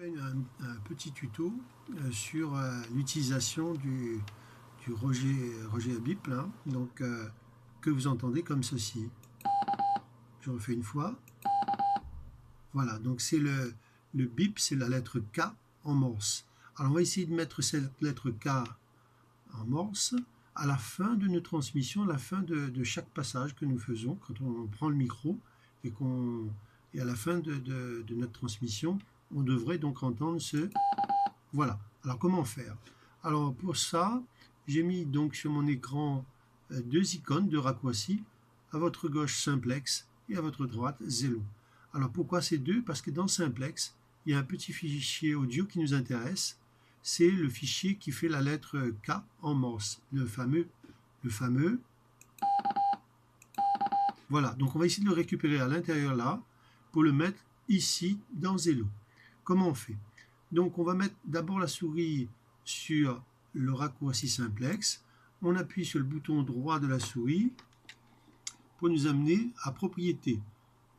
Un petit tuto sur l'utilisation du rejet à bip là, donc, que vous entendez comme ceci. Je refais une fois. Voilà, donc c'est le bip, c'est la lettre K en morse. Alors on va essayer de mettre cette lettre K en morse à la fin de nos transmissions, à la fin de chaque passage que nous faisons, quand on prend le micro et à la fin de notre transmission, on devrait donc entendre ce... Voilà. Alors comment faire? Alors pour ça, j'ai mis donc sur mon écran deux icônes de raccourcis, à votre gauche Simplex et à votre droite Zello. Alors pourquoi ces deux? Parce que dans Simplex, il y a un petit fichier audio qui nous intéresse. C'est le fichier qui fait la lettre K en morse, le fameux. Voilà, donc on va essayer de le récupérer à l'intérieur là, pour le mettre ici dans Zello. Comment on fait? Donc on va mettre d'abord la souris sur le raccourci Simplex. On appuie sur le bouton droit de la souris pour nous amener à Propriétés.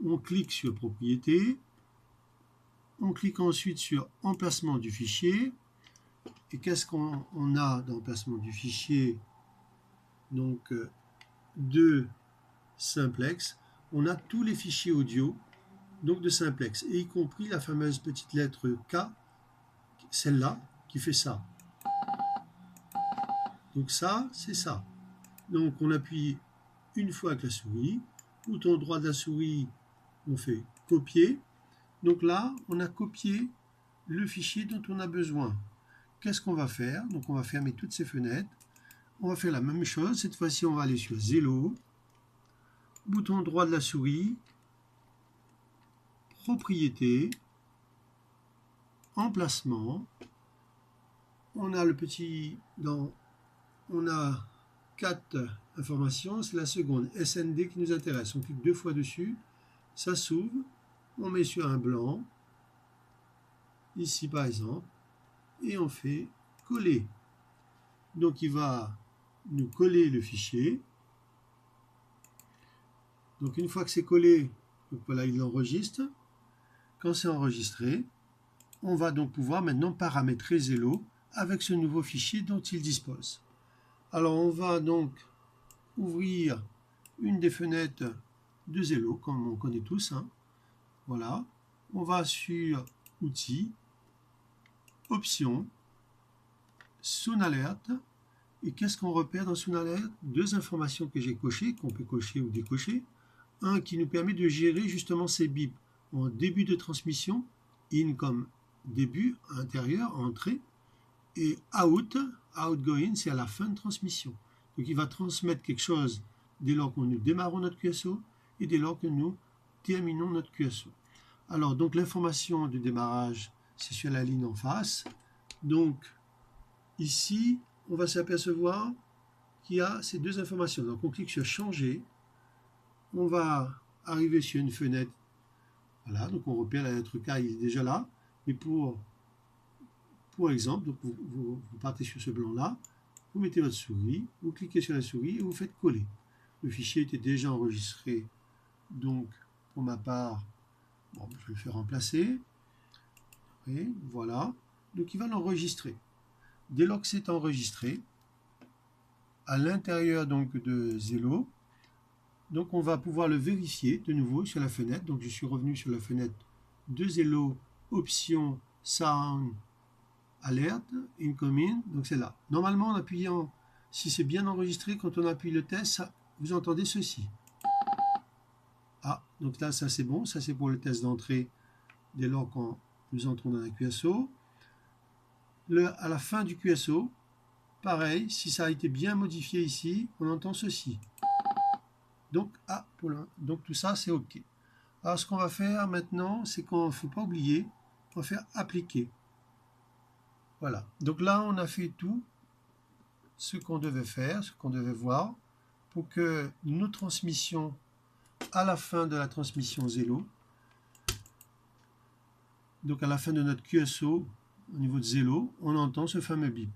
On clique sur Propriétés. On clique ensuite sur Emplacement du fichier. Et qu'est-ce qu'on a dans l'emplacement du fichier? Donc de Simplex. On a tous les fichiers audio donc de Simplex, et y compris la fameuse petite lettre K, celle-là, qui fait ça. Donc ça, c'est ça. Donc on appuie une fois avec la souris, bouton droit de la souris, on fait copier. Donc là, on a copié le fichier dont on a besoin. Qu'est-ce qu'on va faire? Donc on va fermer toutes ces fenêtres. On va faire la même chose. Cette fois-ci, on va aller sur Zello, bouton droit de la souris, Propriétés, Emplacement. On a le petit... on a 4 informations, c'est la seconde, SND qui nous intéresse. On clique deux fois dessus, ça s'ouvre, on met sur un blanc, ici par exemple, et on fait coller. Donc il va nous coller le fichier. Donc une fois que c'est collé, donc voilà, il l'enregistre. Quand c'est enregistré, on va donc pouvoir maintenant paramétrer Zello avec ce nouveau fichier dont il dispose. Alors on va donc ouvrir une des fenêtres de Zello, comme on connaît tous. Voilà. On va sur Outils, Options, Sound Alert. Et qu'est-ce qu'on repère dans Sound Alert? Deux informations que j'ai cochées, qu'on peut cocher ou décocher. Un qui nous permet de gérer justement ces bips en début de transmission, in comme début, intérieur, entrée, et out, outgoing, c'est à la fin de transmission. Donc il va transmettre quelque chose dès lors que nous démarrons notre QSO et dès lors que nous terminons notre QSO. Alors donc l'information de démarrage, c'est sur la ligne en face. Donc ici, on va s'apercevoir qu'il y a ces deux informations. Donc on clique sur changer. On va arriver sur une fenêtre. Voilà, donc on repère la lettre K, il est déjà là. Mais pour exemple, donc vous partez sur ce blanc-là, vous mettez votre souris, vous cliquez sur la souris et vous faites coller. Le fichier était déjà enregistré, donc pour ma part, bon, je vais le faire remplacer. Et voilà, donc il va l'enregistrer. Dès lors que c'est enregistré, à l'intérieur donc de Zello, donc on va pouvoir le vérifier de nouveau sur la fenêtre. Donc je suis revenu sur la fenêtre de Zello, Options, Sound, Alert, Incoming, donc c'est là. Normalement, en appuyant, si c'est bien enregistré, quand on appuie le test, ça, vous entendez ceci. Ah, donc là, ça c'est bon, ça c'est pour le test d'entrée dès lors qu'on nous entrons dans un QSO. À la fin du QSO, pareil, si ça a été bien modifié ici, on entend ceci. Donc, donc tout ça, c'est OK. Alors, ce qu'on va faire maintenant, c'est qu'on ne faut pas oublier, on va faire appliquer. Voilà. Donc là, on a fait tout ce qu'on devait faire, ce qu'on devait voir, pour que nos transmissions, à la fin de la transmission Zello, donc à la fin de notre QSO, au niveau de Zello, on entend ce fameux bip.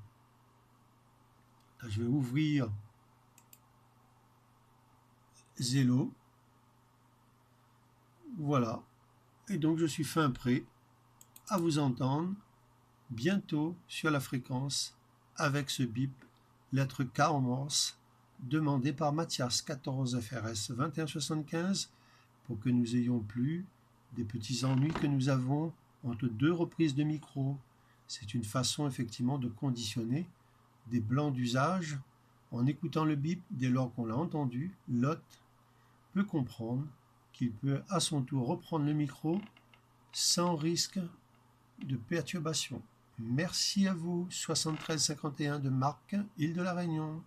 Là, je vais ouvrir Zello. Voilà. Et donc je suis fin prêt à vous entendre bientôt sur la fréquence avec ce bip, lettre K en morse, demandé par Mathias 14 FRS 2175 pour que nous ayons plus des petits ennuis que nous avons entre deux reprises de micro. C'est une façon effectivement de conditionner des blancs d'usage. En écoutant le bip, dès lors qu'on l'a entendu, l'hôte peut comprendre qu'il peut à son tour reprendre le micro sans risque de perturbation. Merci à vous, 7351 de Marc, Île de la Réunion.